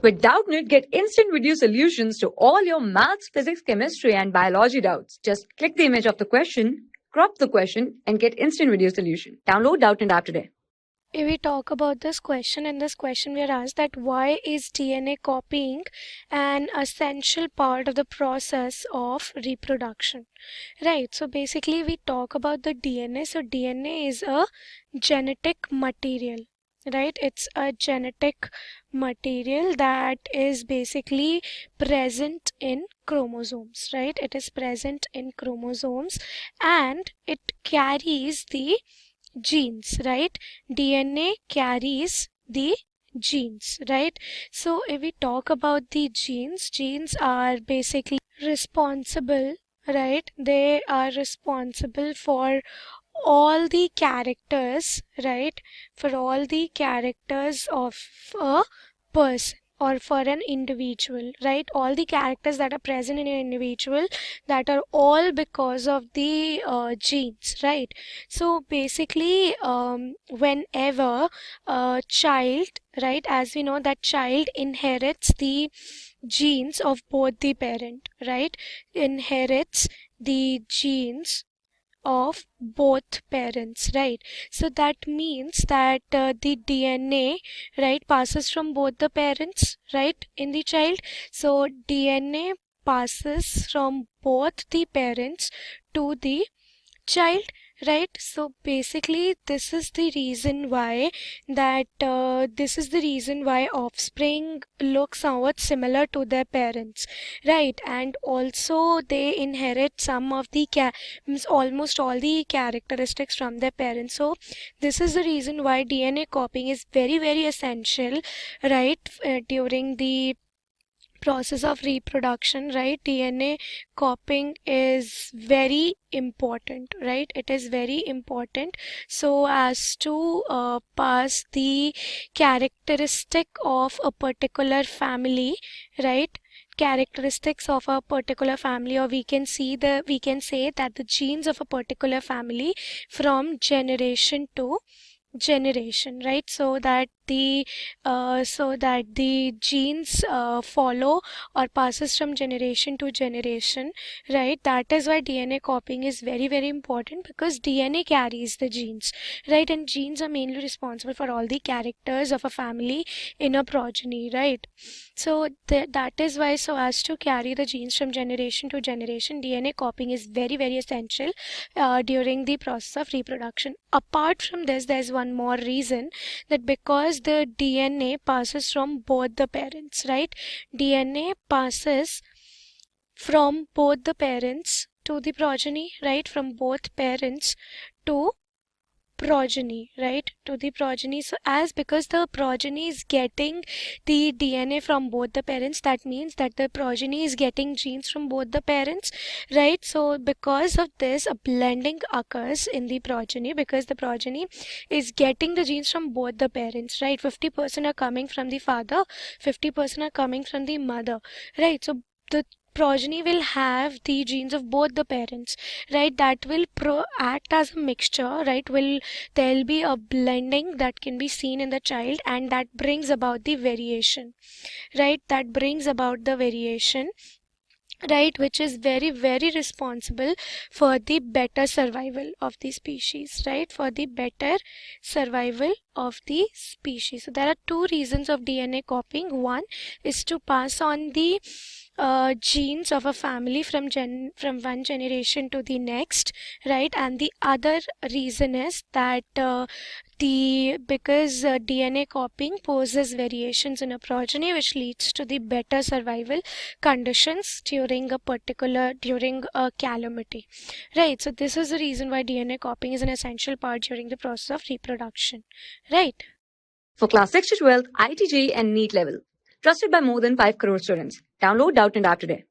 With Doubtnut, get instant video solutions to all your maths, physics, chemistry, and biology doubts. Just click the image of the question, crop the question, and get instant video solution. Download Doubtnut app today. If we talk about this question, in this question we are asked that why is DNA copying an essential part of the process of reproduction, right? So basically we talk about the DNA. So DNA is a genetic material, right? It's a genetic material that is basically present in chromosomes, right? It is present in chromosomes and it carries the genes, right? DNA carries the genes, right? So if we talk about the genes are basically responsible, right? They are responsible for all the characters, right? For all the characters of a person or for an individual, right? All the characters that are present in an individual, that are all because of the genes, right? So basically whenever a child, right, as we know that child inherits the genes of both the parent, right? Inherits the genes of both parents, right? So that means that the DNA, right, passes from both the parents, right, in the child. So DNA passes from both the parents to the child, right? So basically this is the reason why offspring look somewhat similar to their parents, right? And also they inherit some of the almost all the characteristics from their parents. So this is the reason why DNA copying is very very essential, right, during the process of reproduction, right? DNA copying is very important, right? It is very important so as to pass the characteristic of a particular family, right? Characteristics of a particular family, or we can say that the genes of a particular family from generation to generation, right? So that the genes follow or passes from generation to generation, right? That is why DNA copying is very very important, because DNA carries the genes, right? And genes are mainly responsible for all the characters of a family in a progeny, right? So that is why, so as to carry the genes from generation to generation, DNA copying is very very essential during the process of reproduction. Apart from this, there's one more reason, that because the DNA passes from both the parents, right? DNA passes from both the parents to the progeny, right? From both parents to progeny, right, to the progeny. So as because the progeny is getting the DNA from both the parents, that means that the progeny is getting genes from both the parents, right? So because of this, a blending occurs in the progeny, because the progeny is getting the genes from both the parents, right? 50% are coming from the father, 50% are coming from the mother, right? So the progeny will have the genes of both the parents, right? That will act as a mixture, right? There'll be a blending that can be seen in the child, and that brings about the variation, right? That brings about the variation, right, which is very very responsible for the better survival of the species, right? For the better survival of the species. So there are two reasons of DNA copying. One is to pass on the genes of a family from one generation to the next, right? And the other reason is that because DNA copying poses variations in a progeny, which leads to the better survival conditions during a calamity, right? So this is the reason why DNA copying is an essential part during the process of reproduction, right? For class 6 to 12, IIT JEE and NEET level. Trusted by more than 5 crore students. Download Doubtnut app today.